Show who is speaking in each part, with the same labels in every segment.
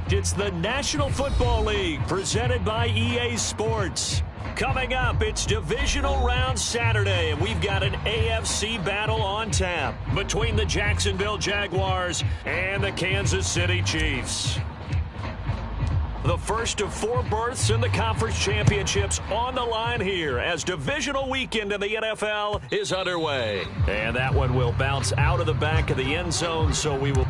Speaker 1: It's the National Football League presented by EA Sports. Coming up, it's Divisional Round Saturday, and we've got an AFC battle on tap between the Jacksonville Jaguars and the Kansas City Chiefs. The first of 4 berths in the conference championships on the line here as divisional weekend in the NFL is underway. And that one will bounce out of the back of the end zone, so we will...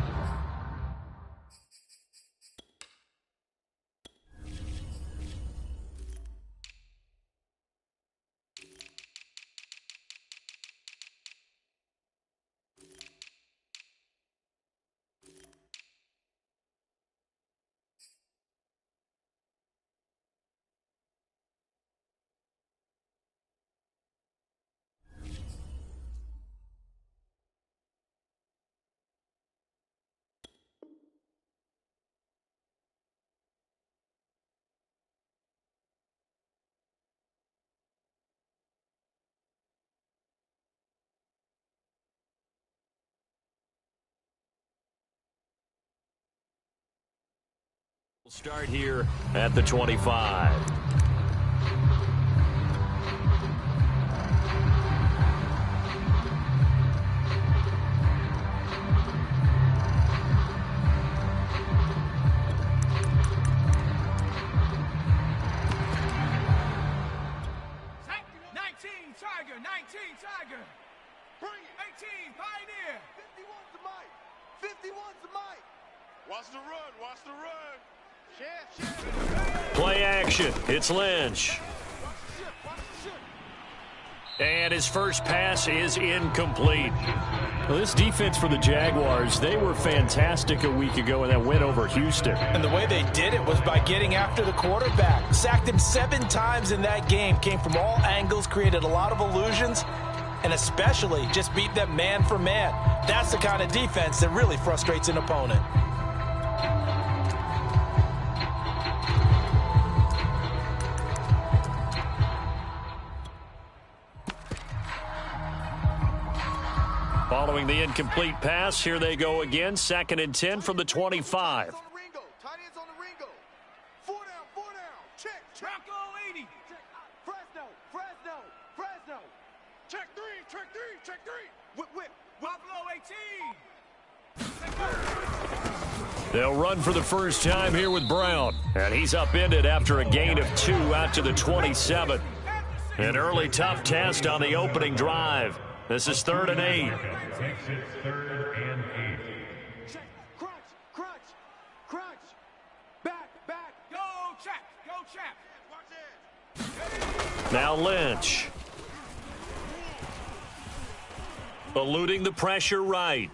Speaker 1: We'll start here at the 25.
Speaker 2: Tiger. Bring it. 18, Pioneer. 51's the mic. 51's the mic. Watch the run. Watch the run.
Speaker 1: Play action. It's Lynch. And his first pass is incomplete.
Speaker 3: Well, this defense for the Jaguars, they were fantastic a week ago in that win over Houston.
Speaker 4: And the way they did it was by getting after the quarterback. Sacked him 7 times in that game. Came from all angles, created a lot of illusions, and especially just beat them man for man. That's the kind of defense that really frustrates an opponent.
Speaker 1: Following the incomplete pass, here they go again. 2nd and 10 from the 25.
Speaker 2: Tight ends on the Ringo. 4 down. Check. Bronco 80. Fresno. Check 3. Whip. Buffalo 18.
Speaker 1: They'll run for the first time here with Brown. And he's upended after a gain of 2 out to the 27. An early tough test on the opening drive. This is 3rd and 8.
Speaker 2: Crunch. Back. Go check.
Speaker 1: Now Lynch. Eluding the pressure right.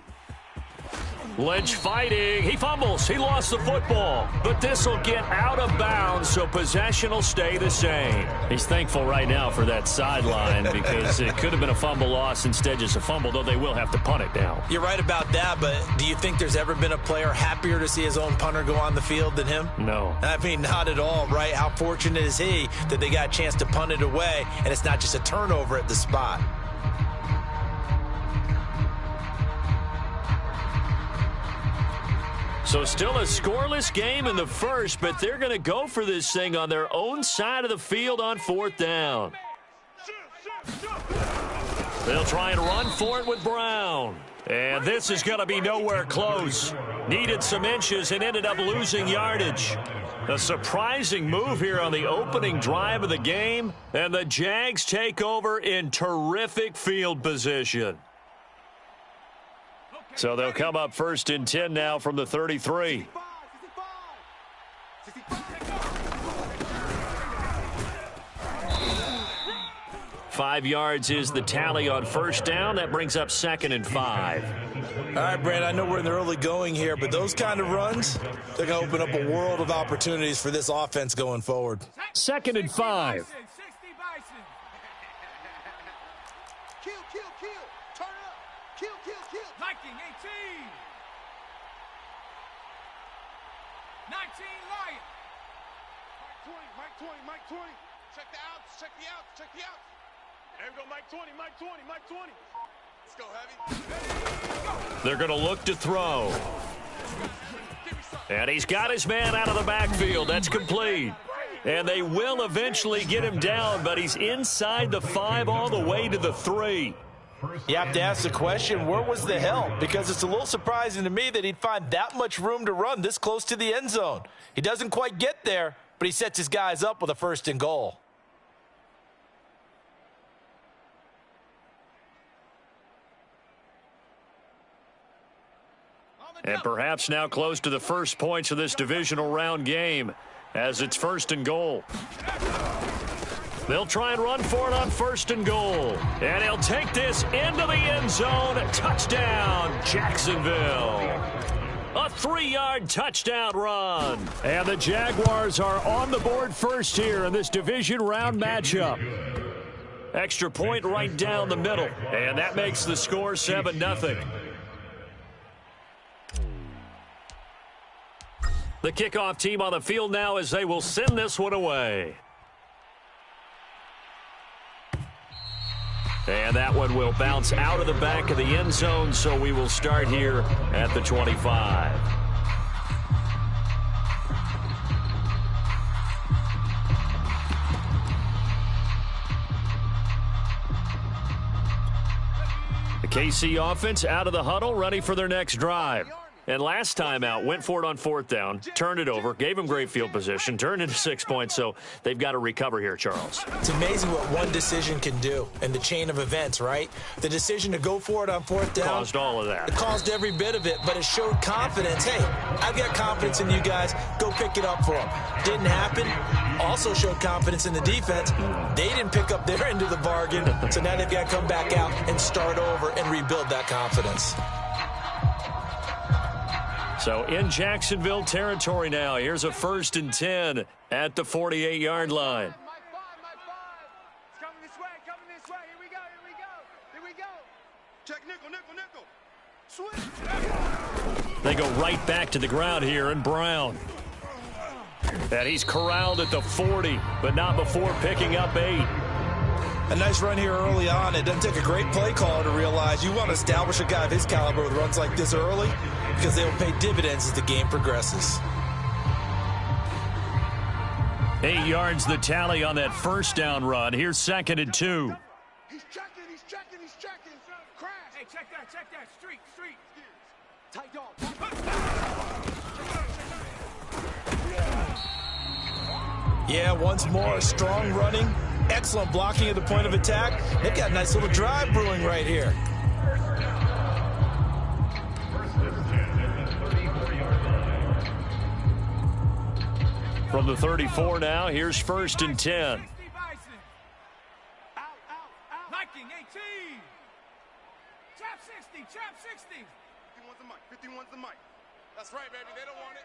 Speaker 1: Lynch fighting. He fumbles. He lost the football. But this will get out of bounds, so possession will stay the same.
Speaker 3: He's thankful right now for that sideline because it could have been a fumble loss, instead just a fumble, though they will have to punt it now.
Speaker 4: You're right about that, but do you think there's ever been a player happier to see his own punter go on the field than him?
Speaker 3: No.
Speaker 4: I mean, not at all, right? How fortunate is he that they got a chance to punt it away, and it's not just a turnover at the spot.
Speaker 1: So still a scoreless game in the first, but they're going to go for this thing on their own side of the field on 4th down. They'll try and run for it with Brown. And this is going to be nowhere close. Needed some inches and ended up losing yardage. A surprising move here on the opening drive of the game, and the Jags take over in terrific field position. So they'll come up 1st and 10 now from the 33. 5 yards is the tally on 1st down. That brings up 2nd and 5.
Speaker 4: All right, Brad, I know we're in the early going here, but those kind of runs, they're going to open up a world of opportunities for this offense going forward.
Speaker 1: 2nd and 5.
Speaker 2: Kill. Viking 18. 19 Lion. Mike 20. Check the outs. There we go, Mike 20. Let's go, Heavy.
Speaker 1: They're going to look to throw.
Speaker 2: Give me some.
Speaker 1: And he's got his man out of the backfield. That's complete. And they will eventually get him down, but he's inside the 5 all the way to the 3.
Speaker 4: You have to ask the question, where was the help? Because it's a little surprising to me that he'd find that much room to run this close to the end zone. He doesn't quite get there, but he sets his guys up with a 1st and goal.
Speaker 1: And perhaps now close to the first points of this divisional round game as it's 1st and goal. They'll try and run for it on 1st and goal. And he'll take this into the end zone. Touchdown, Jacksonville. A 3-yard touchdown run. And the Jaguars are on the board first here in this division round matchup. Extra point right down the middle. And that makes the score 7-0. The kickoff team on the field now as they will send this one away. And that one will bounce out of the back of the end zone, so we will start here at the 25. The KC offense out of the huddle, ready for their next drive. And last time out, went for it on 4th down, turned it over, gave him great field position, turned into 6 points, so they've got to recover here, Charles.
Speaker 4: It's amazing what one decision can do in the chain of events, right? The decision to go for it on 4th down.
Speaker 1: Caused all of that.
Speaker 4: It caused every bit of it, but it showed confidence. Hey, I've got confidence in you guys. Go pick it up for them. Didn't happen. Also showed confidence in the defense. They didn't pick up their end of the bargain, so now they've got to come back out and start over and rebuild that confidence.
Speaker 1: So in Jacksonville territory now. Here's a 1st and 10 at the 48-yard line.
Speaker 2: My 5. It's coming this way. Here we go. Check nickel. Switch.
Speaker 1: They go right back to the ground here, and Brown. And he's corralled at the 40, but not before picking up 8.
Speaker 4: A nice run here early on. It doesn't take a great play caller to realize you want to establish a guy of his caliber with runs like this early because they will pay dividends as the game progresses.
Speaker 1: 8 yards the tally on that 1st down run. Here's 2nd and 2.
Speaker 2: He's checking. Crash. Hey, check that. Street. Tight dog.
Speaker 4: Yeah, once more, strong running. Excellent blocking at the point of attack. They've got a nice little drive brewing right here.
Speaker 1: From the 34 now, here's 1st and 10.
Speaker 2: Out. Liking 18. Trap 60. 51's the mic. That's right, baby. They don't want it.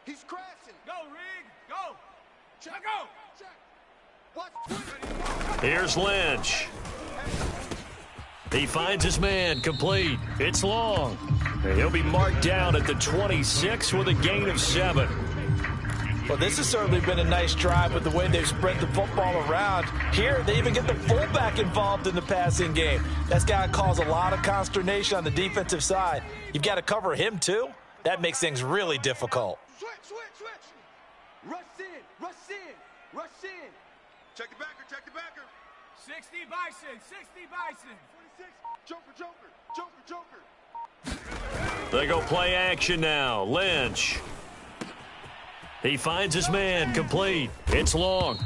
Speaker 2: He's crashing. Go, Rig. Go. Check. Go. Check.
Speaker 1: Here's Lynch. He finds his man, complete. It's long. He'll be marked down at the 26 with a gain of 7.
Speaker 4: Well, this has certainly been a nice drive with the way they've spread the football around. Here, they even get the fullback involved in the passing game. That's got to cause a lot of consternation on the defensive side. You've got to cover him, too. That makes things really difficult.
Speaker 2: Switch. Rush in. Check the backer. 60 Bison. 26. Joker.
Speaker 1: They go play action now. Lynch. He finds his man, complete. It's long.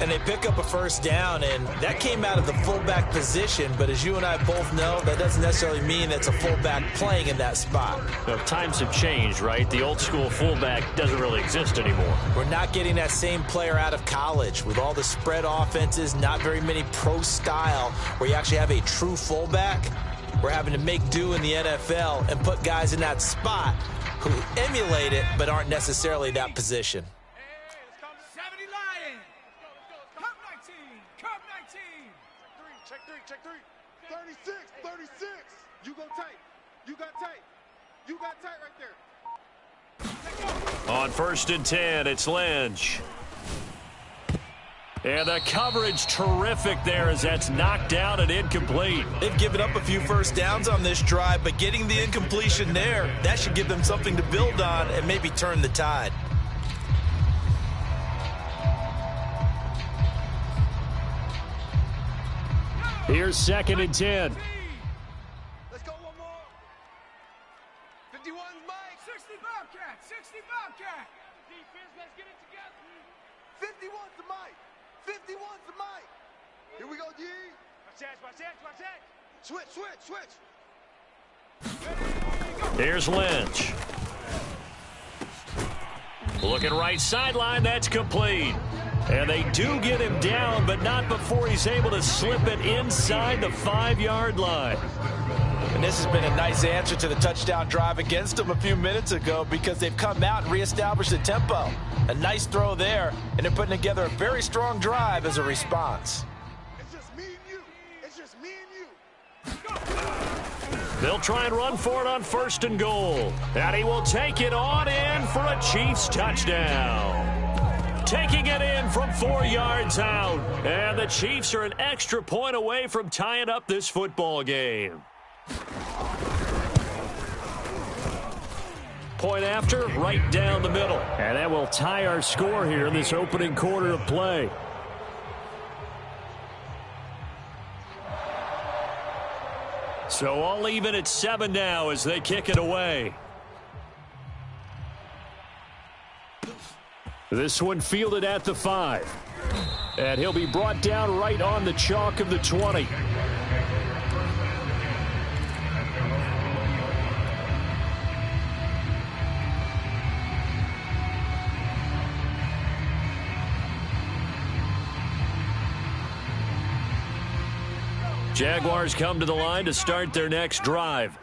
Speaker 4: And they pick up a 1st down, and that came out of the fullback position. But as you and I both know, that doesn't necessarily mean it's a fullback playing in that spot.
Speaker 1: Well, times have changed, right? The old school fullback doesn't really exist anymore.
Speaker 4: We're not getting that same player out of college with all the spread offenses, not very many pro style where you actually have a true fullback. We're having to make do in the NFL and put guys in that spot who emulate it but aren't necessarily that position.
Speaker 2: Check three. 36. You go tight. You got tight right there.
Speaker 1: On 1st and 10, it's Lynch. And the coverage terrific there as that's knocked down and incomplete.
Speaker 4: They've given up a few first downs on this drive, but getting the incompletion there, that should give them something to build on and maybe turn the tide.
Speaker 1: Here's 2nd and 10.
Speaker 2: Let's go one more. 51's Mike. 60 Bobcat. 60 Bobcat. Defense, let's get it together. 51's the Mike. 51's the Mike. Here we go, D. Watch that. Switch.
Speaker 1: Here's Lynch. Looking right sideline, that's complete. And they do get him down, but not before he's able to slip it inside the 5-yard line.
Speaker 4: And this has been a nice answer to the touchdown drive against them a few minutes ago because they've come out and reestablished the tempo. A nice throw there, and they're putting together a very strong drive as a response.
Speaker 2: It's just me and you.
Speaker 1: They'll try and run for it on 1st and goal. And he will take it on in for a Chiefs touchdown. Taking it in from 4 yards out. And the Chiefs are an extra point away from tying up this football game. Point after, right down the middle. And that will tie our score here in this opening quarter of play. So all even at 7 now as they kick it away. This one fielded at the 5. And he'll be brought down right on the chalk of the 20. Jaguars come to the line to start their next drive.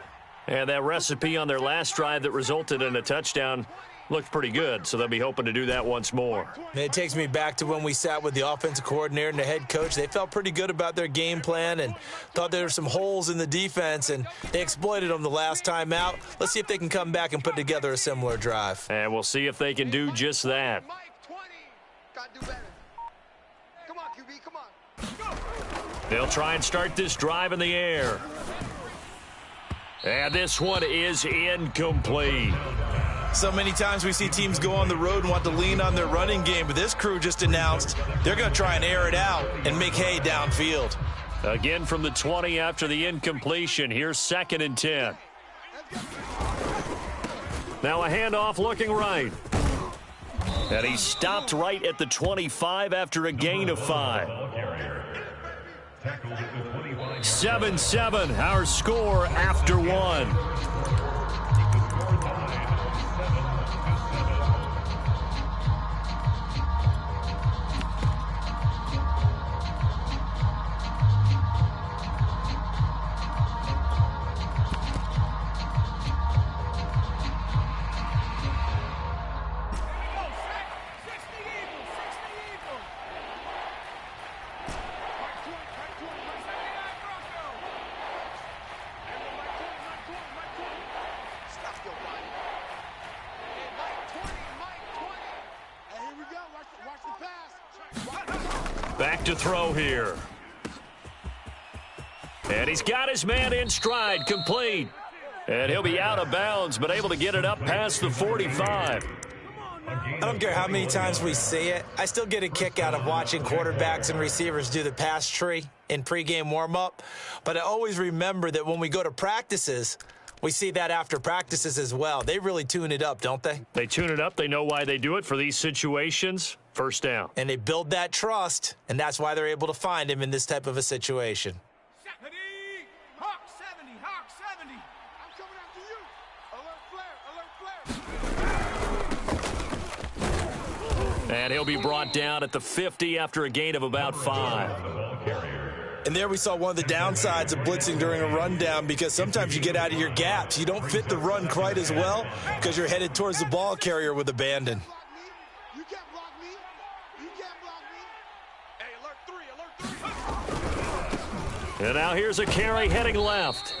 Speaker 1: And that recipe on their last drive that resulted in a touchdown looked pretty good, so they'll be hoping to do that once more.
Speaker 4: It takes me back to when we sat with the offensive coordinator and the head coach. They felt pretty good about their game plan and thought there were some holes in the defense, and they exploited them the last time out. Let's see if they can come back and put together a similar drive.
Speaker 1: And we'll see if they can do just that.
Speaker 2: Mike, 20. Gotta do better. Come on, QB, come on.
Speaker 1: They'll try and start this drive in the air. And this one is incomplete.
Speaker 4: So many times we see teams go on the road and want to lean on their running game, but this crew just announced they're going to try and air it out and make hay downfield.
Speaker 1: Again from the 20 after the incompletion. Here's 2nd and 10. Now a handoff looking right. And he stopped right at the 25 after a gain of 5. 7-7, our score after 1. Back to throw here. And he's got his man in stride, complete. And he'll be out of bounds, but able to get it up past the 45.
Speaker 4: I don't care how many times we see it. I still get a kick out of watching quarterbacks and receivers do the pass tree in pregame warm-up. But I always remember that when we go to practices, we see that after practices as well. They really tune it up, don't they?
Speaker 1: They tune it up. They know why they do it for these situations. First down.
Speaker 4: And they build that trust, and that's why they're able to find him in this type of a situation.
Speaker 2: Hawk 70, Hawk 70. I'm coming after you. Alert flare.
Speaker 1: And he'll be brought down at the 50 after a gain of about 5.
Speaker 4: And there we saw one of the downsides of blitzing during a rundown, because sometimes you get out of your gaps. You don't fit the run quite as well because you're headed towards the ball carrier with abandon.
Speaker 2: You can't block me. You can't block me. Hey, alert 3.
Speaker 1: And now here's a carry heading left.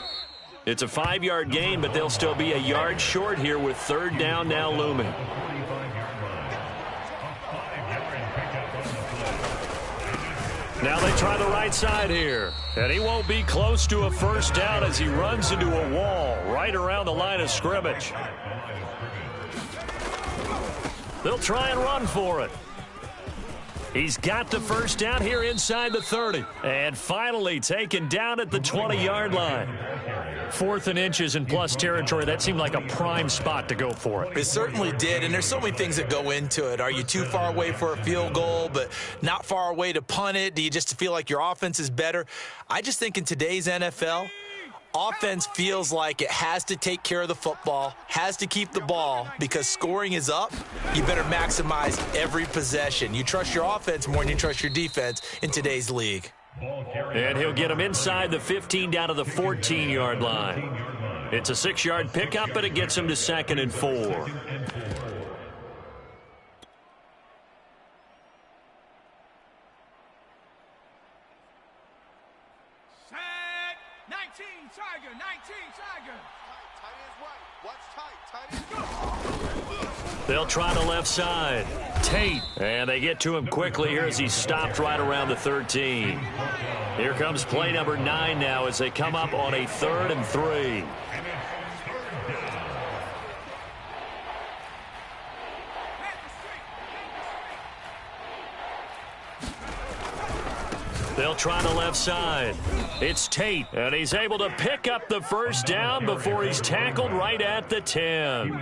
Speaker 1: It's a 5-yard gain, but they'll still be a yard short here with 3rd down now looming. Now they try the right side here. And he won't be close to a first down as he runs into a wall right around the line of scrimmage. They'll try and run for it. He's got the first down here inside the 30. And finally taken down at the 20-yard line. 4th and inches in plus territory. That seemed like a prime spot to go for it.
Speaker 4: It certainly did, and there's so many things that go into it. Are you too far away for a field goal, but not far away to punt it? Do you just feel like your offense is better? I just think in today's NFL, offense feels like it has to take care of the football, has to keep the ball, because scoring is up. You better maximize every possession. You trust your offense more than you trust your defense in today's league.
Speaker 1: And he'll get him inside the 15 down to the 14-yard line. It's a 6-yard pickup, but it gets him to 2nd and 4.
Speaker 2: Set. 19, Tiger. 19, Tiger. Tight ends right. Watch tight. Tight ends go.
Speaker 1: They'll try the left side. Tate. And they get to him quickly here as he's stopped right around the 13. Here comes play number 9 now as they come up on a 3rd and 3. They'll try the left side. It's Tate, and he's able to pick up the first down before he's tackled right at the 10.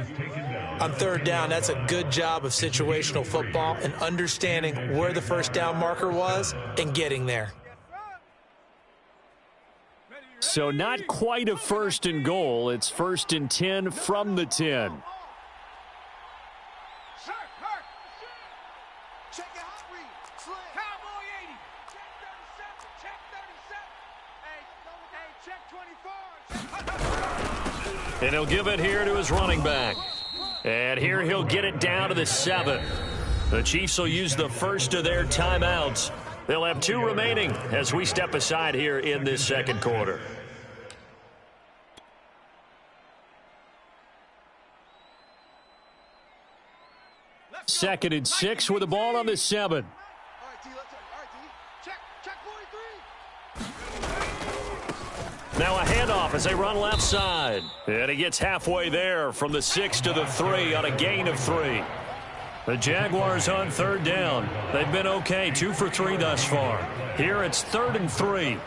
Speaker 4: On 3rd down, that's a good job of situational football and understanding where the first down marker was and getting there.
Speaker 1: So not quite a 1st and goal. It's 1st and 10 from the 10. And he'll give it here to his running back. And here he'll get it down to the 7. The Chiefs will use the first of their timeouts. They'll have 2 remaining as we step aside here in this 2nd quarter. Second and 6 with the ball on the 7. Now a handoff as they run left side. And he gets halfway there from the 6 to the 3 on a gain of 3. The Jaguars on 3rd down. They've been okay, 2 for 3 thus far. Here it's 3rd and 3.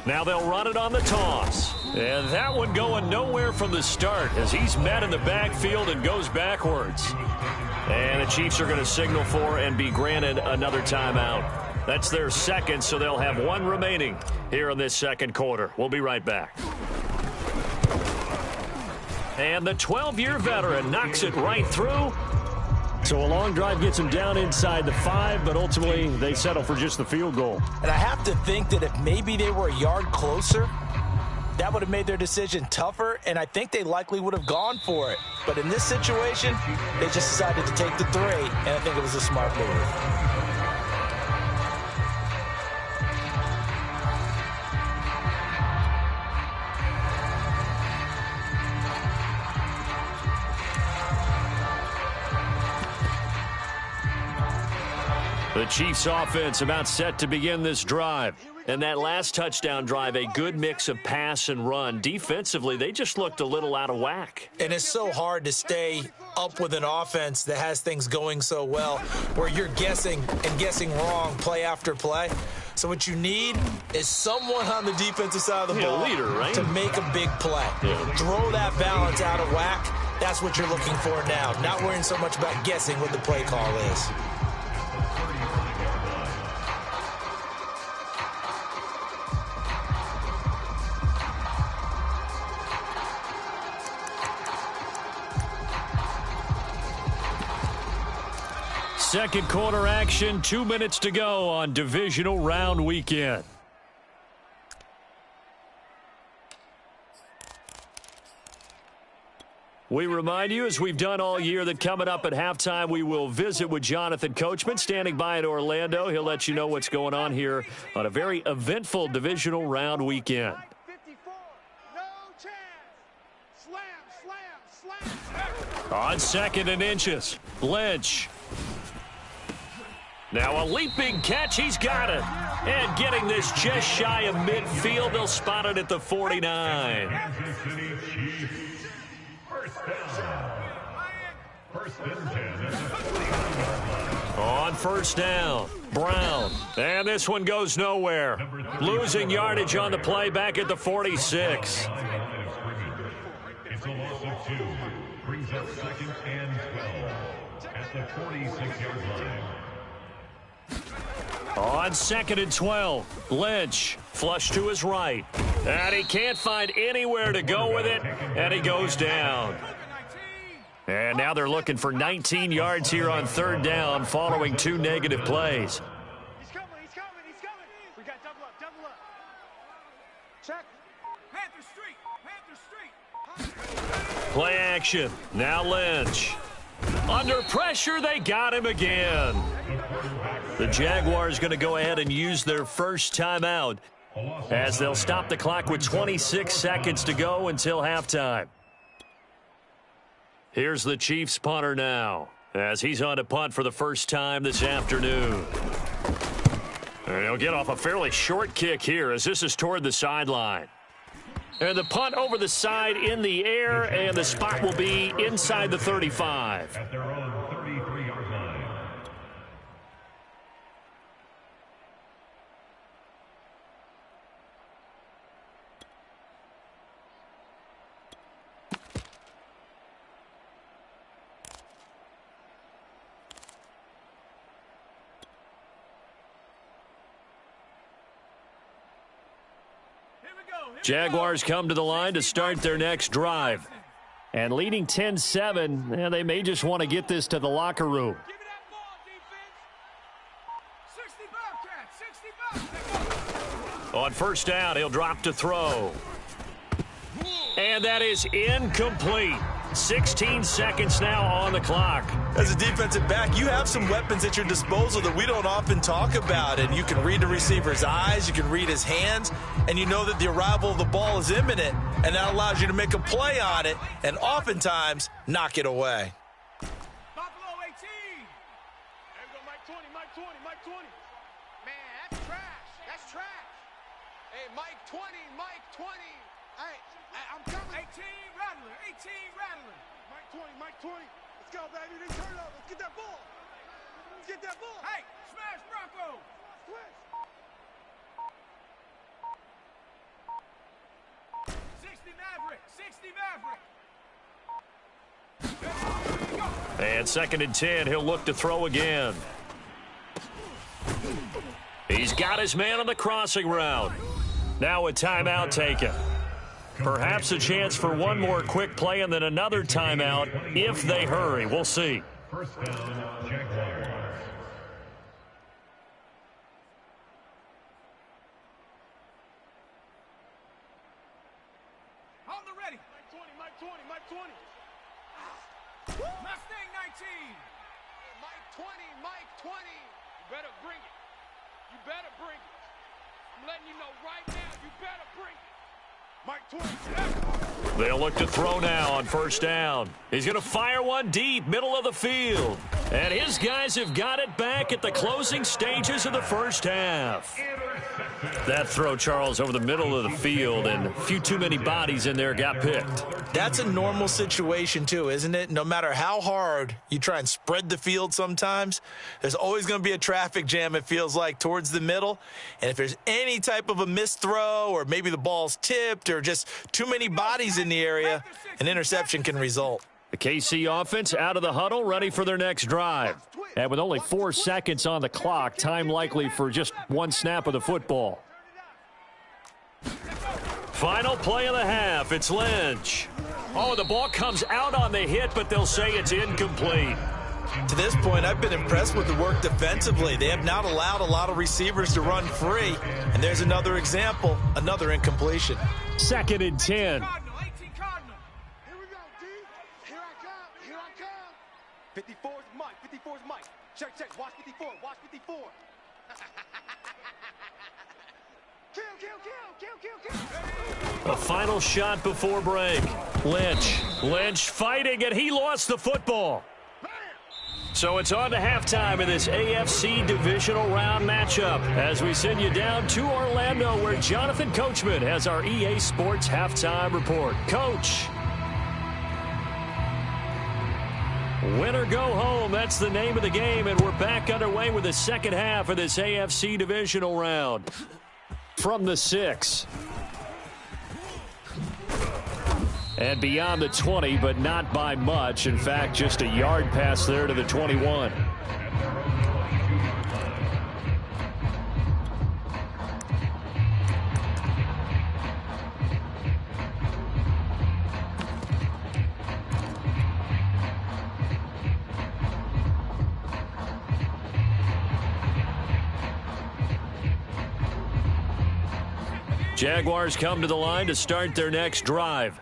Speaker 1: Now they'll run it on the toss. And that one going nowhere from the start as he's met in the backfield and goes backwards. And the Chiefs are going to signal for and be granted another timeout. That's their 2nd, so they'll have 1 remaining here in this 2nd quarter. We'll be right back. And the 12-year veteran knocks it right through. So a long drive gets him down inside the 5, but ultimately they settle for just the field goal.
Speaker 4: And I have to think that if maybe they were a yard closer, that would have made their decision tougher, and I think they likely would have gone for it. But in this situation, they just decided to take the 3, and I think it was a smart move.
Speaker 1: The Chiefs offense about set to begin this drive. And that last touchdown drive, a good mix of pass and run. Defensively, they just looked a little out of whack.
Speaker 4: And it's so hard to stay up with an offense that has things going so well, where you're guessing and guessing wrong play after play. So what you need is someone on the defensive side of the ball
Speaker 1: leader, right?
Speaker 4: to make a big play. Yeah. Throw that balance out of whack. That's what you're looking for now. Not worrying so much about guessing what the play call is.
Speaker 1: Second quarter action, 2 minutes to go on divisional round weekend. We remind you, as we've done all year, that coming up at halftime, we will visit with Jonathan Coachman, standing by in Orlando. He'll let you know what's going on here on a very eventful divisional round weekend.
Speaker 2: 54, no chance. Slam, slam, slam.
Speaker 1: On 2nd and inches, Lynch. Now a leaping catch, he's got it. And getting this just shy of midfield, they'll spot it at the 49. On 1st down, Brown. And this one goes nowhere. Losing yardage on the play back at the 46.
Speaker 5: It's a loss of 2. Brings up 2nd and 12 at the 46-yard line.
Speaker 1: On 2nd and 12, Lynch, flush to his right. And he can't find anywhere to go with it, and he goes down. And now they're looking for 19 yards here on 3rd down following 2 negative plays.
Speaker 2: He's coming. We got double up. Check. Panther Street.
Speaker 1: Play action. Now Lynch. Under pressure, they got him again. The Jaguars going to go ahead and use their first timeout as they'll stop the clock with 26 seconds to go until halftime. Here's the Chiefs punter now as he's on to punt for the first time this afternoon. And he'll get off a fairly short kick here as this is toward the sideline. And the punt over the side in the air, and the spot will be inside the 35.
Speaker 5: At their own 33-yard line.
Speaker 1: Jaguars come to the line to start their next drive. And leading 10-7, they may just want to get this to the locker room.
Speaker 2: Give me that ball, defense. 60 Bobcats.
Speaker 1: On 1st down, he'll drop to throw. And that is incomplete. 16 seconds now on the clock.
Speaker 4: As a defensive back, you have some weapons at your disposal that we don't often talk about. And you can read the receiver's eyes, you can read his hands, and you know that the arrival of the ball is imminent, and that allows you to make a play on it and oftentimes knock it away.
Speaker 2: Buffalo 18. There we go, Mike 20. Man, that's trash. Hey, Mike 20. Hey, I'm coming. 18 Rattler. Mike 20. Let's go, baby. They turn up. Let's get that ball. Hey, smash Bronco. Twist. 60 Maverick.
Speaker 1: And 2nd and 10, he'll look to throw again. He's got his man on the crossing route. Now a timeout taken. Perhaps a chance for one more quick play and then another timeout if they hurry. We'll see.
Speaker 5: 1st down, Jaguars.
Speaker 2: On the ready. Mike 20. Mustang 19. Mike 20. You better bring it. I'm letting you know right now, you better bring it. Mike 20.
Speaker 1: They'll look to throw now on 1st down. He's going to fire one deep, middle of the field. And his guys have got it back at the closing stages of the first half. That throw, Charles, over the middle of the field, and a few too many bodies in there got picked.
Speaker 4: That's a normal situation too, isn't it? No matter how hard you try and spread the field sometimes, there's always going to be a traffic jam, it feels like, towards the middle. And if there's any type of a missed throw or maybe the ball's tipped or just too many bodies in the area, an interception can result.
Speaker 1: The KC offense out of the huddle, ready for their next drive. And with only 4 seconds on the clock, time likely for just one snap of the football. Final play of the half, it's Lynch. Oh, the ball comes out on the hit, but they'll say it's incomplete.
Speaker 4: To this point, I've been impressed with the work defensively. They have not allowed a lot of receivers to run free. And there's another example, another incompletion.
Speaker 1: 2nd and 10.
Speaker 2: Cardinal, 18 Cardinal. Here we go, D. Here I come. 54's Mike. Check. Watch 54. Kill
Speaker 1: A final shot before break. Lynch fighting, and he lost the football. So it's on to halftime in this AFC divisional round matchup as we send you down to Orlando where Jonathan Coachman has our EA Sports halftime report. Coach. Win or go home, that's the name of the game, and we're back underway with the second half of this AFC divisional round. From the 6. And beyond the 20, but not by much. In fact, just a yard pass there to the 21. Jaguars come to the line to start their next drive.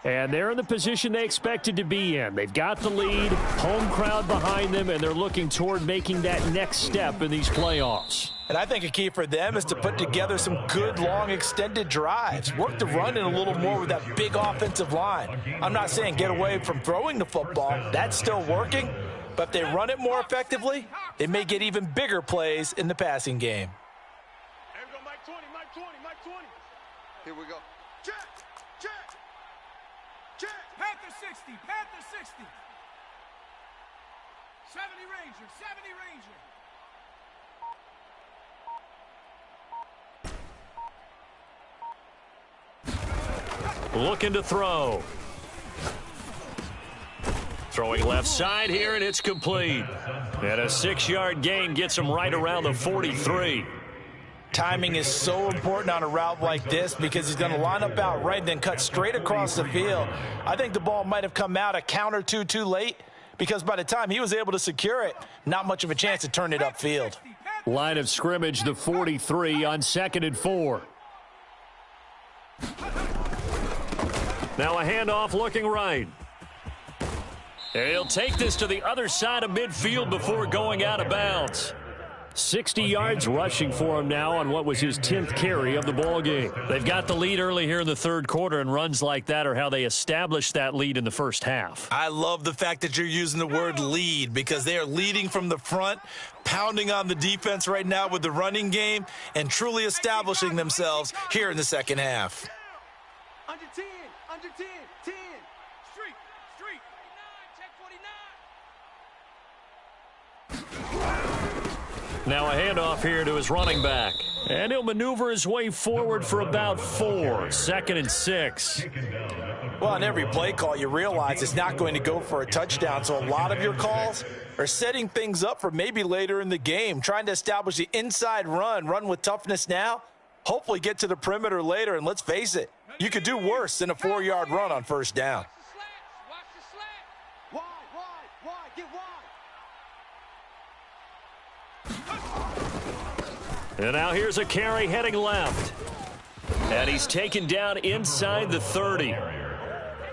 Speaker 1: And they're in the position they expected to be in. They've got the lead, home crowd behind them, and they're looking toward making that next step in these playoffs.
Speaker 4: And I think a key for them is to put together some good, long, extended drives. Work the run in a little more with that big offensive line. I'm not saying get away from throwing the football. That's still working. But if they run it more effectively, they may get even bigger plays in the passing game.
Speaker 2: Here we go, Mike 20, Mike 20, Mike 20. Here we go. Check, check. Panther 60, Panther 60. 70 Ranger,
Speaker 1: 70 Ranger. Looking to throw. Throwing left side here, and it's complete. And a 6-yard gain gets him right around the 43.
Speaker 4: Timing is so important on a route like this because he's going to line up out right and then cut straight across the field. I think the ball might have come out a count or two too late because by the time he was able to secure it, not much of a chance to turn it upfield.
Speaker 1: Line of scrimmage, the 43 on 2nd and 4. Now a handoff looking right. He'll take this to the other side of midfield before going out of bounds. 60 yards rushing for him now on what was his 10th carry of the ball game. They've got the lead early here in the third quarter, and runs like that are how they established that lead in the first half.
Speaker 4: I love the fact that you're using the word lead because they are leading from the front, pounding on the defense right now with the running game, and truly establishing themselves here in the second half.
Speaker 2: Under 10, under 10, 10. Street, street. 49, check 49.
Speaker 1: Now a handoff here to his running back. And he'll maneuver his way forward for about 4. 2nd and 6.
Speaker 4: Well, on every play call, you realize it's not going to go for a touchdown. So a lot of your calls are setting things up for maybe later in the game, trying to establish the inside run with toughness now, hopefully get to the perimeter later. And let's face it, you could do worse than a 4-yard run on first down.
Speaker 1: And now here's a carry heading left. And he's taken down inside the 30.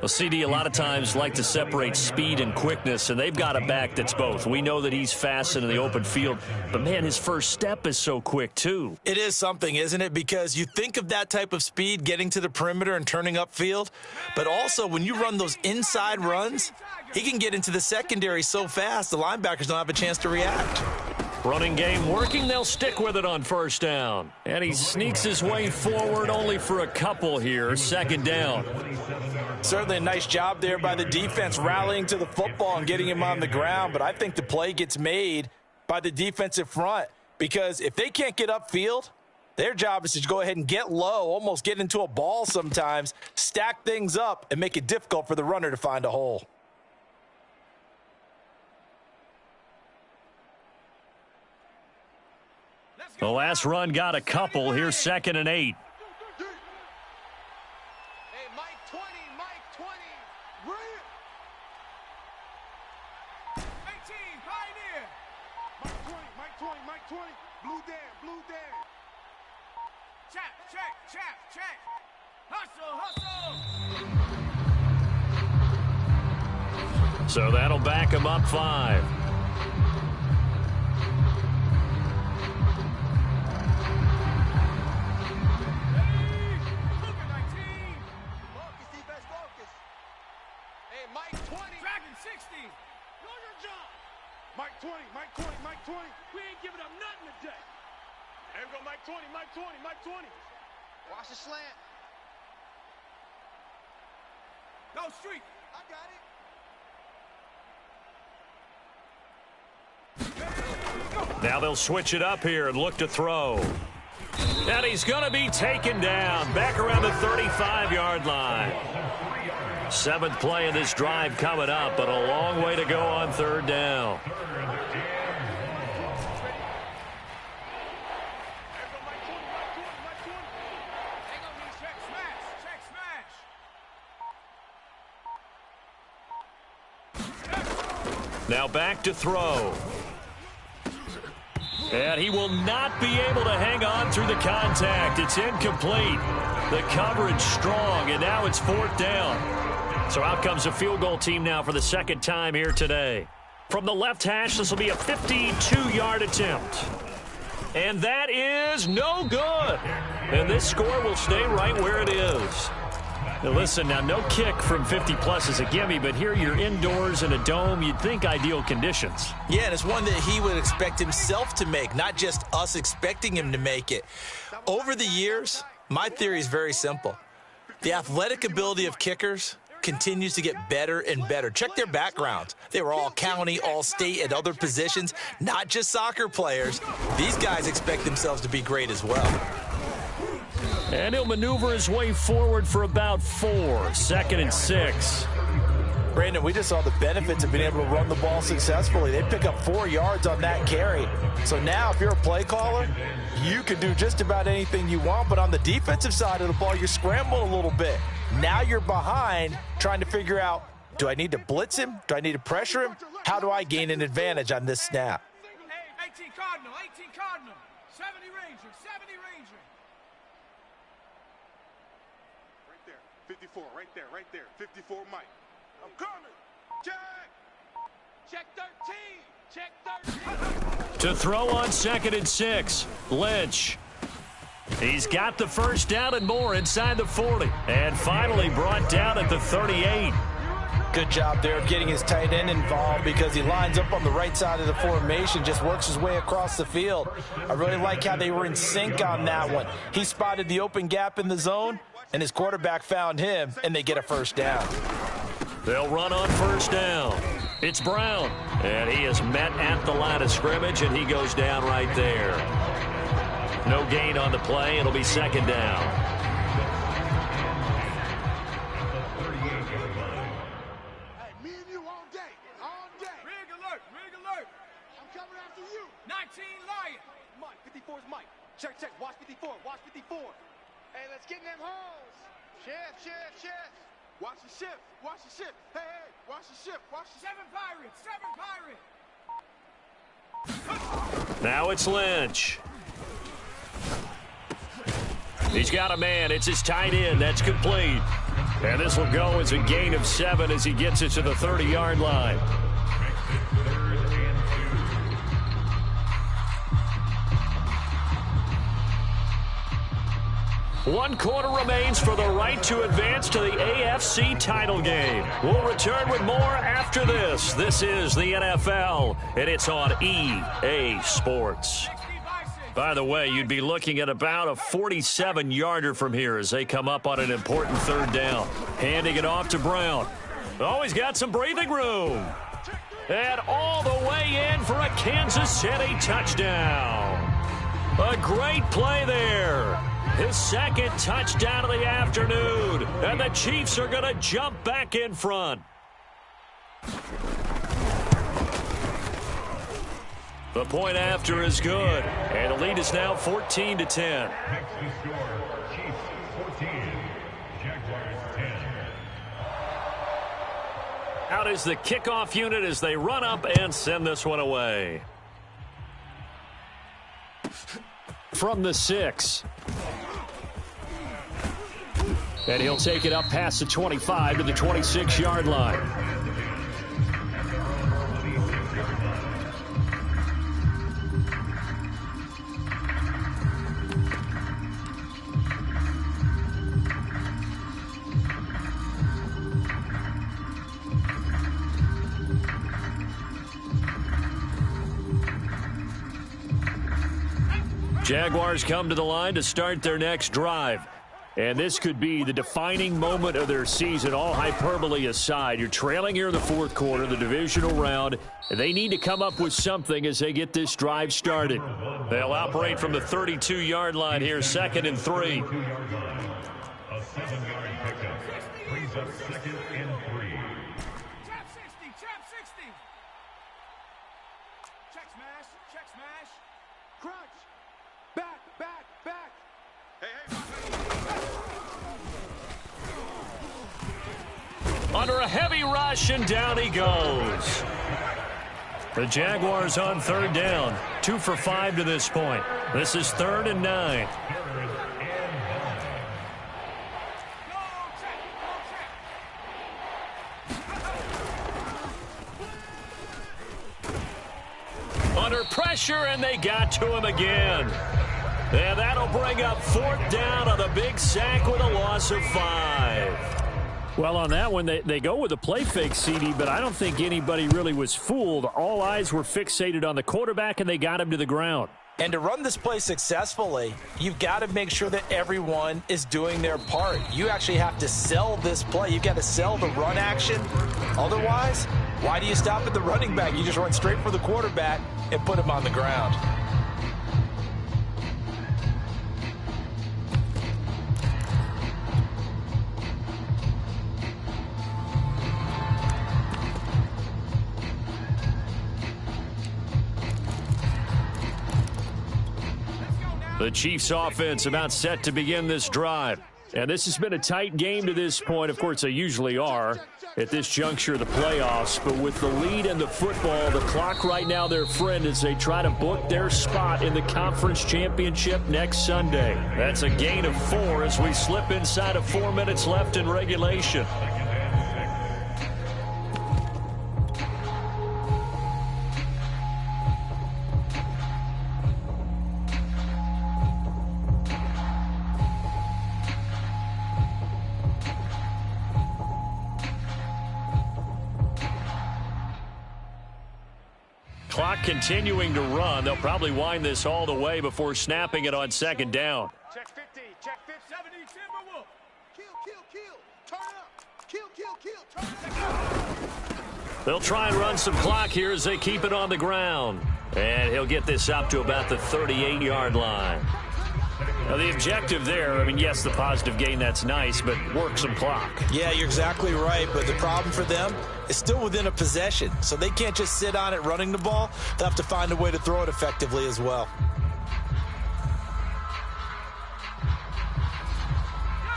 Speaker 1: Well, CD, a lot of times like to separate speed and quickness, and they've got a back that's both. We know that he's fast in the open field, but, man, his first step is so quick, too.
Speaker 4: It is something, isn't it? Because you think of that type of speed getting to the perimeter and turning upfield, but also when you run those inside runs, he can get into the secondary so fast the linebackers don't have a chance to react.
Speaker 1: Running game working. They'll stick with it on first down. And he sneaks his way forward only for a couple here. 2nd down.
Speaker 4: Certainly a nice job there by the defense rallying to the football and getting him on the ground. But I think the play gets made by the defensive front because if they can't get upfield, their job is to go ahead and get low, almost get into a ball sometimes, stack things up, and make it difficult for the runner to find a hole.
Speaker 1: The last run got a couple. Here's 2nd and 8.
Speaker 2: Hey, Mike 20, Mike 20. Rip. 18, Pioneer. Mike 20, Mike 20, Mike 20. Blue Dan, Blue Dan. Chap, check. Hustle.
Speaker 1: So that'll back him up 5.
Speaker 2: Mike 20, Mike 20, Mike 20. We ain't giving up nothing today. There we go, Mike 20, Mike 20, Mike 20. Watch the slant. Go street. I got it.
Speaker 1: Now they'll switch it up here and look to throw. And he's going to be taken down back around the 35-yard line. 7th play of this drive coming up, but a long way to go on 3rd down. Now back to throw. And he will not be able to hang on through the contact. It's incomplete. The coverage strong, and now it's 4th down. So out comes a field goal team now for the 2nd time here today. From the left hash, this will be a 52-yard attempt. And that is no good. And this score will stay right where it is. Now listen, now no kick from 50-plus is a gimme, but here you're indoors in a dome. You'd think ideal conditions.
Speaker 4: Yeah, and it's one that he would expect himself to make, not just us expecting him to make it. Over the years, my theory is very simple. The athletic ability of kickers continues to get better and better. Check their backgrounds. They were all county, all state, at other positions, not just soccer players. These guys expect themselves to be great as well.
Speaker 1: And he'll maneuver his way forward for about 4. 2nd and 6.
Speaker 4: Brandon, we just saw the benefits of being able to run the ball successfully. They pick up 4 yards on that carry. So now if you're a play caller, you can do just about anything you want. But on the defensive side of the ball, you're scrambling a little bit. Now you're behind trying to figure out, do I need to blitz him? Do I need to pressure him? How do I gain an advantage on this snap?
Speaker 2: 18 Cardinal, 18 Cardinal. 70 Ranger, 70 Ranger. 54, right there. 54, Mike. I'm coming. Check 13.
Speaker 1: To throw on 2nd and 6. Lynch. He's got the first down and more inside the 40. And finally brought down at the 38.
Speaker 4: Good job there of getting his tight end involved because he lines up on the right side of the formation, just works his way across the field. I really like how they were in sync on that one. He spotted the open gap in the zone, and his quarterback found him, and they get a first down.
Speaker 1: They'll run on 1st down. It's Brown, and he is met at the line of scrimmage, and he goes down right there. No gain on the play. It'll be 2nd down.
Speaker 2: Hey, me and you all day. Rig alert. I'm coming after you. 19 Lion. Mike, 54's Mike. Check. Watch 54. Hey, let's get in them holes. Shift. Watch the shift. Hey, watch the shift. 7 Pirates.
Speaker 1: Now it's Lynch. He's got a man. It's his tight end. That's complete. And this will go as a gain of 7 as he gets it to the 30-yard line. One quarter remains for the right to advance to the AFC title game. We'll return with more after this. This is the NFL, and it's on EA Sports. By the way, you'd be looking at about a 47-yarder from here as they come up on an important 3rd down. Handing it off to Brown. Oh, he's got some breathing room. And all the way in for a Kansas City touchdown. A great play there. His 2nd touchdown of the afternoon. And the Chiefs are going to jump back in front. The point after is good. And the lead is now 14-10.
Speaker 5: Next to score, Chiefs 14, Jaguars 10.
Speaker 1: Out is the kickoff unit as they run up and send this one away. From the 6. And he'll take it up past the 25 to the 26-yard line. Jaguars come to the line to start their next drive. And this could be the defining moment of their season, all hyperbole aside. You're trailing here in the fourth quarter, the divisional round. They need to come up with something as they get this drive started. They'll operate from the 32-yard line here, 2nd and 3.
Speaker 5: A 7-yard pickup brings up 2nd and 3.
Speaker 2: Trap 60, trap 60. Check smash, check smash. Crunch. Back, back, back. Hey.
Speaker 1: Under a heavy rush, and down he goes. The Jaguars on 3rd down. 2 for 5 to this point. This is 3rd and 9. Under pressure, and they got to him again. And that'll bring up 4th down on the big sack with a loss of 5.
Speaker 3: Well, on that one, they go with a play fake, CD, but I don't think anybody really was fooled. All eyes were fixated on the quarterback, and they got him to the ground.
Speaker 4: And to run this play successfully, you've got to make sure that everyone is doing their part. You actually have to sell this play. You've got to sell the run action. Otherwise, why do you stop at the running back? You just run straight for the quarterback and put him on the ground.
Speaker 1: The Chiefs offense about set to begin this drive. And this has been a tight game to this point. Of course, they usually are at this juncture of the playoffs. But with the lead and the football, the clock right now their friend as they try to book their spot in the conference championship next Sunday. That's a gain of 4 as we slip inside of 4 minutes left in regulation. Clock continuing to run. They'll probably wind this all the way before snapping it on 2nd down.
Speaker 2: Check 50, check 50. 70 Timberwolf. Kill. Turn up.
Speaker 1: They'll try and run some clock here as they keep it on the ground. And he'll get this up to about the 38-yard line. Now, the objective there, I mean, yes, the positive gain, that's nice, but work some clock.
Speaker 4: Yeah, you're exactly right, but the problem for them is still within a possession, so they can't just sit on it running the ball. They'll have to find a way to throw it effectively as well.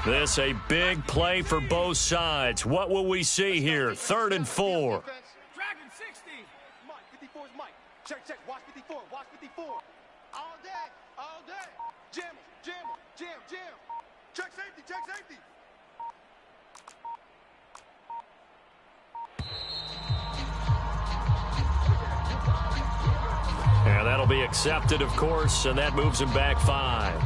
Speaker 1: This a big play for both sides. What will we see here? 3rd and 4.
Speaker 2: Dragon 60. Mike, 54 is Mike. Check. Watch 54. All day. Jam. Check safety.
Speaker 1: And that'll be accepted, of course, and that moves him back 5.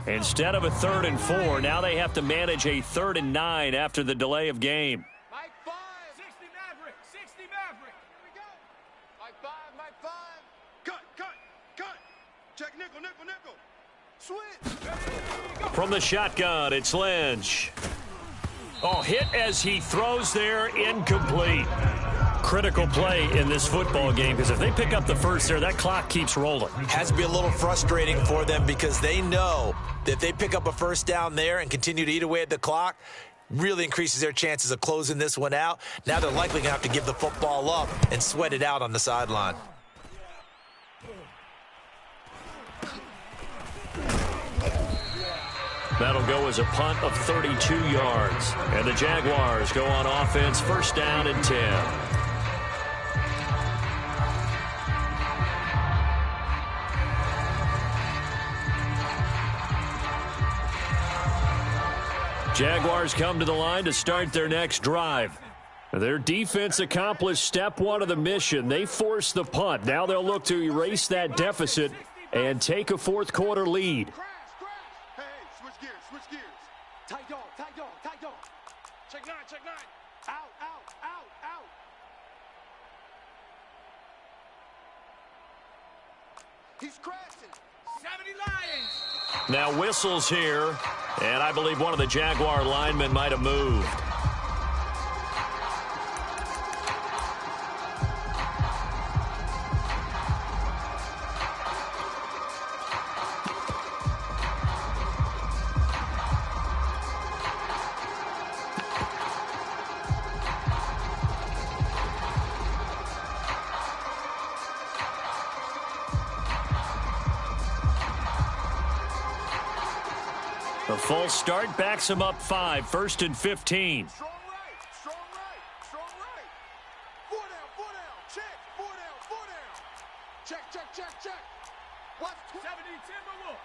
Speaker 1: Instead of a 3rd and 4, now they have to manage a 3rd and 9 after the delay of game.
Speaker 2: Mike 5. 60 Maverick. Here we go. Mike 5. Cut. Check nickel. Switch.
Speaker 1: From the shotgun, it's Lynch. Hit as he throws there, incomplete. Critical play in this football game because if they pick up the first there, that clock keeps rolling.
Speaker 4: Has to be a little frustrating for them because they know that if they pick up a first down there and continue to eat away at the clock, really increases their chances of closing this one out. Now they're likely going to have to give the football up and sweat it out on the sideline.
Speaker 1: That'll go as a punt of 32 yards. And the Jaguars go on offense, 1st down and 10. Jaguars come to the line to start their next drive. Their defense accomplished step 1 of the mission. They forced the punt. Now they'll look to erase that deficit
Speaker 3: and take a fourth quarter lead.
Speaker 2: Crash. Hey, switch gears. Tight dog. Check nine. Out. He's crashing. 70 Lions.
Speaker 1: Now whistles here, and I believe one of the Jaguar linemen might have moved. The full start backs him up 5, 1st and 15.
Speaker 2: Strong right. Four down. Check. Four down. Check. Watch 70 Timberwolves.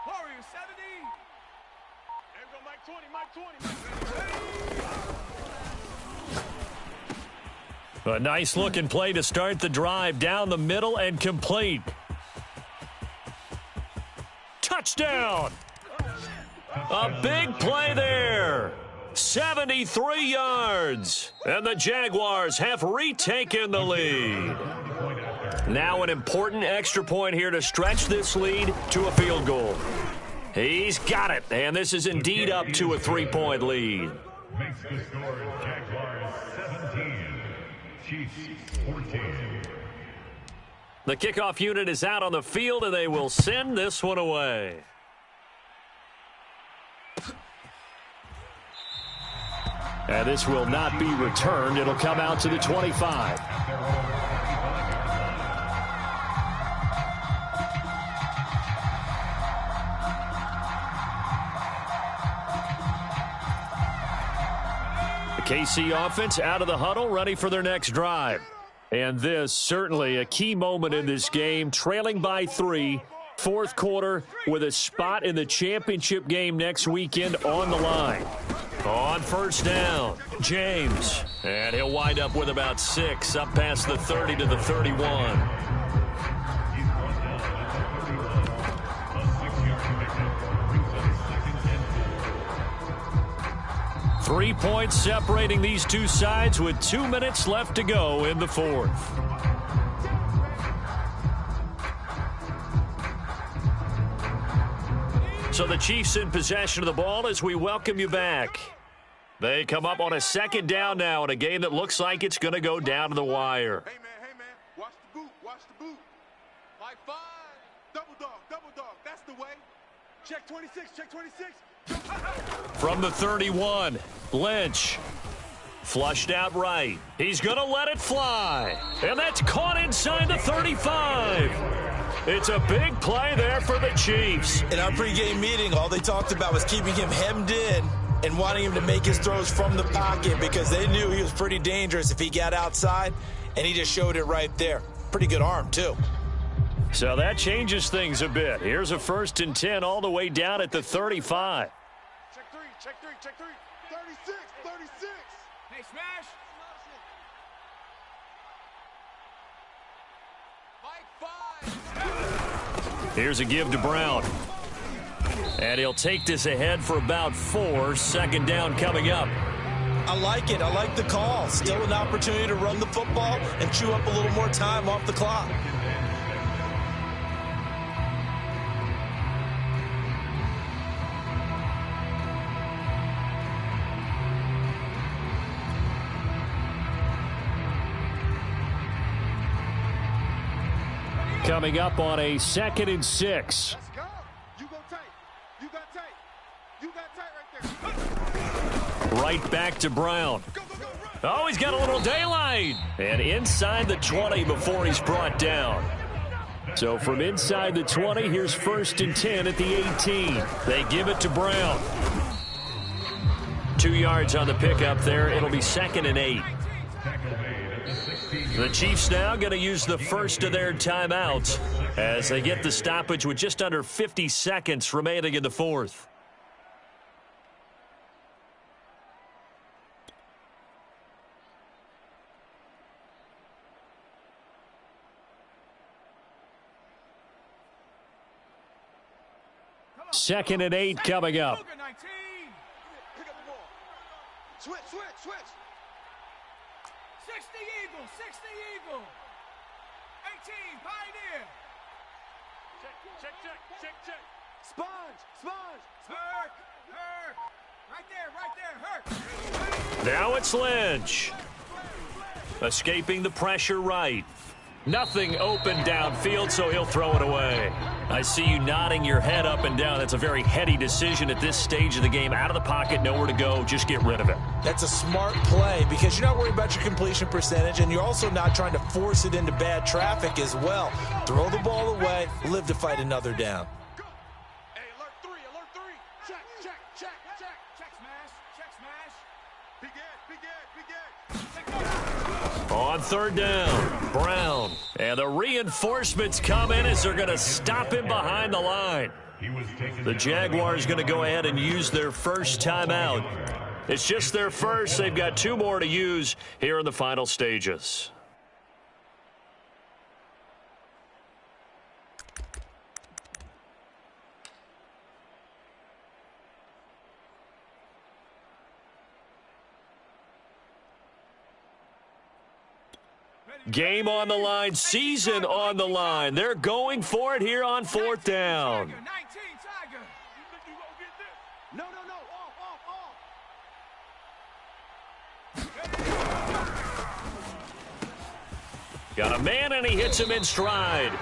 Speaker 2: Warriors 70. There we go, Mike 20.
Speaker 1: A nice looking play to start the drive down the middle and complete. Touchdown! A big play there. 73 yards. And the Jaguars have retaken the lead. Now an important extra point here to stretch this lead to a field goal. He's got it. And this is indeed up to a 3-point lead.
Speaker 5: Makes the score Jaguars 17, Chiefs 14.
Speaker 1: The kickoff unit is out on the field, and they will send this one away.
Speaker 3: And this will not be returned. It'll come out to the 25. The KC offense out of the huddle, ready for their next drive. And this, certainly a key moment in this game, trailing by 3, fourth quarter with a spot in the championship game next weekend on the line.
Speaker 1: On first down, James. And he'll wind up with about 6, up past the 30 to the 31. Three points separating these two sides with 2 minutes left to go in the fourth. So the Chiefs in possession of the ball as we welcome you back. They come up on a second down now in a game that looks like it's going to go down to the wire.
Speaker 2: Hey, man. Watch the boot. Like 5. Double dog. That's the way. Check 26.
Speaker 1: From the 31, Lynch. Flushed out right. He's going to let it fly. And that's caught inside the 35. It's a big play there for the Chiefs.
Speaker 4: In our pregame meeting, all they talked about was keeping him hemmed in and wanting him to make his throws from the pocket because they knew he was pretty dangerous if he got outside, and he just showed it right there. Pretty good arm, too.
Speaker 1: So that changes things a bit. Here's a 1st and 10 all the way down at the 35.
Speaker 2: Check three. 36. Hey, smash. Like 5.
Speaker 1: Here's a give to Brown. And he'll take this ahead for about 4. Second down coming up.
Speaker 4: I like it. I like the call. Still an opportunity to run the football and chew up a little more time off the clock.
Speaker 3: Coming up on a 2nd and 6.
Speaker 2: Let's go. You go tight. You got tight right there.
Speaker 1: Right back to Brown.
Speaker 2: Go, run.
Speaker 1: Oh, he's got a little daylight. And inside the 20 before he's brought down. So from inside the 20, here's 1st and 10 at the 18. They give it to Brown. 2 yards on the pickup there. It'll be 2nd and 8. The Chiefs now going to use the first of their timeouts as they get the stoppage with just under 50 seconds remaining in the fourth.
Speaker 3: 2nd and 8 coming up.
Speaker 2: Pick up the ball. Switch. 60 Eagle. 18 Pioneer. Check. Sponge. Hurt. Right there. Hurt.
Speaker 3: Now it's Lynch. Escaping the pressure right. Nothing open downfield, so he'll throw it away. I see you nodding your head up and down. That's a very heady decision at this stage of the game. Out of the pocket, nowhere to go. Just get rid of it.
Speaker 4: That's a smart play because you're not worried about your completion percentage, and you're also not trying to force it into bad traffic as well. Throw the ball away, live to fight another down.
Speaker 2: Hey, alert 3. Check smash. Big Ed.
Speaker 3: On 3rd down, Brown. And the reinforcements come in as they're going to stop him behind the line. The Jaguars going to go ahead and use their first timeout. It's just their first. They've got 2 more to use here in the final stages. Game on the line, season on the line. They're going for it here on 4th down.
Speaker 2: 19 Tiger. No. Off.
Speaker 3: Got a man, and he hits him in stride.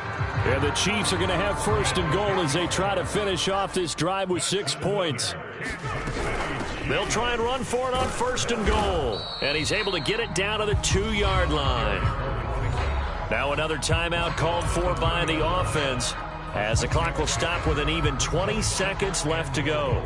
Speaker 3: And the Chiefs are going to have 1st and goal as they try to finish off this drive with 6 points. They'll try and run for it on 1st and goal. And he's able to get it down to the 2-yard line. Now another timeout called for by the offense as the clock will stop with an even 20 seconds left to go.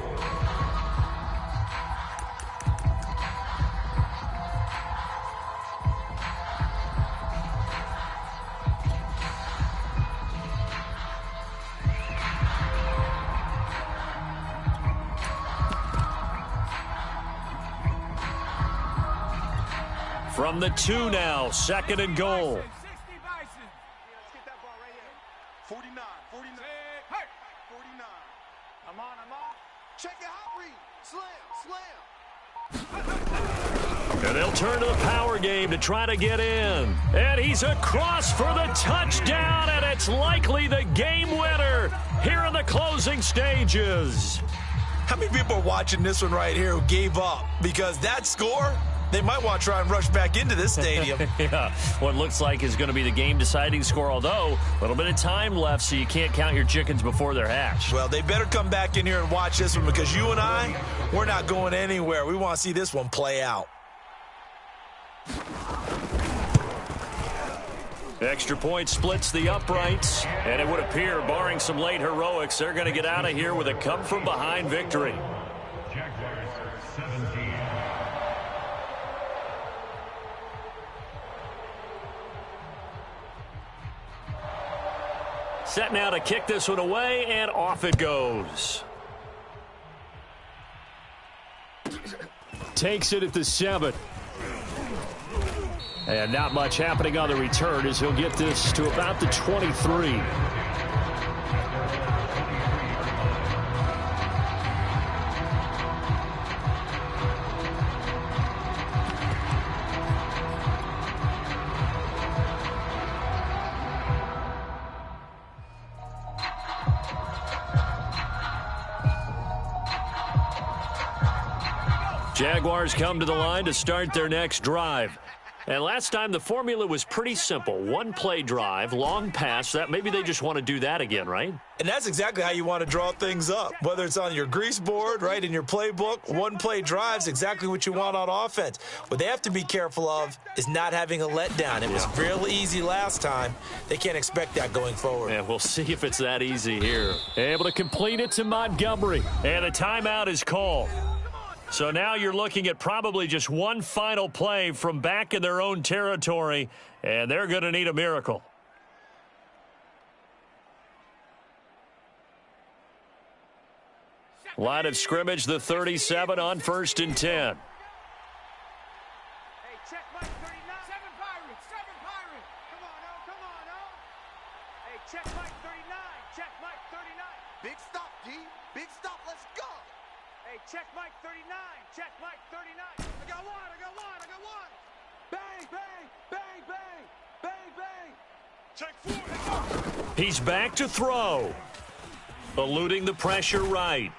Speaker 3: From the 2 now, 2nd and goal.
Speaker 2: 60 Bison. Let's get that ball right here. 49. 49. I'm on. Check it, hot read. Slam.
Speaker 3: And they'll turn to the power game to try to get in. And he's across for the touchdown, and it's likely the game winner here in the closing stages.
Speaker 4: How many people are watching this one right here who gave up? Because that score, they might want to try and rush back into this stadium.
Speaker 3: Yeah, what looks like is going to be the game-deciding score, although a little bit of time left, so you can't count your chickens before they're hatched.
Speaker 4: Well, they better come back in here and watch this one because you and I, we're not going anywhere. We want to see this one play out.
Speaker 3: Extra point splits the uprights, and it would appear, barring some late heroics, they're going to get out of here with a come-from-behind victory.
Speaker 5: Jaguars 17.
Speaker 3: Set now to kick this one away, and off it goes. Takes it at the 7. And not much happening on the return as he'll get this to about the 23. Jaguars come to the line to start their next drive. And last time the formula was pretty simple. 1-play drive, long pass. That maybe they just want to do that again, right?
Speaker 4: And that's exactly how you want to draw things up. Whether it's on your grease board, right, in your playbook, 1-play drive's exactly what you want on offense. What they have to be careful of is not having a letdown. It was real easy last time. They can't expect that going forward.
Speaker 3: And we'll see if it's that easy here. Able to complete it to Montgomery. And the timeout is called. So now you're looking at probably just one final play from back in their own territory, and they're going to need a miracle. Line of scrimmage, the 37 on 1st and 10.
Speaker 2: Hey, check Mike 39. 7 Pirates. Come on, oh. Hey, check Mike 39. check Mike 39. Big stop, D. Big stop. Let's go. Hey, check Mike 39. Check Mike 39. I got one. I got one. I got one. Bang, bang, bang, bang, bang, bang. Check 4.
Speaker 3: He's back to throw. Eluding the pressure right.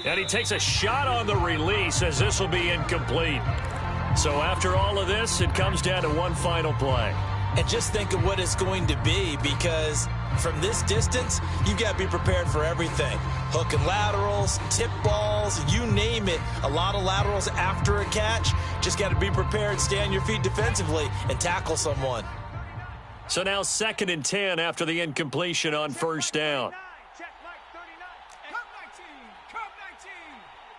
Speaker 3: And he takes a shot on the release as this will be incomplete. So after all of this, it comes down to one final play.
Speaker 4: And just think of what it's going to be, because from this distance, you've got to be prepared for everything. Hook and laterals, tip balls, you name it. A lot of laterals after a catch. Just got to be prepared, stay on your feet defensively, and tackle someone.
Speaker 3: So now 2nd and 10 after the incompletion on first down.
Speaker 2: Check Mike 39. Come 19. Come 19.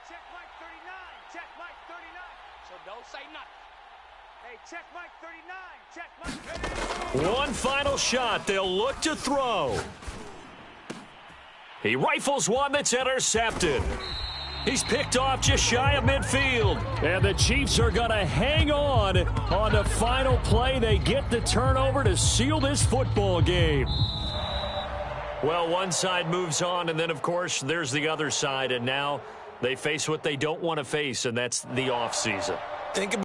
Speaker 2: Check Mike 39. Check Mike 39. So don't say nothing. Hey, check Mike 39. Check Mike 39.
Speaker 3: One final shot. They'll look to throw. He rifles one that's intercepted. He's picked off just shy of midfield. And the Chiefs are going to hang on the final play. They get the turnover to seal this football game. Well, one side moves on, and then, of course, there's the other side. And now they face what they don't want to face, and that's the offseason.
Speaker 4: Think about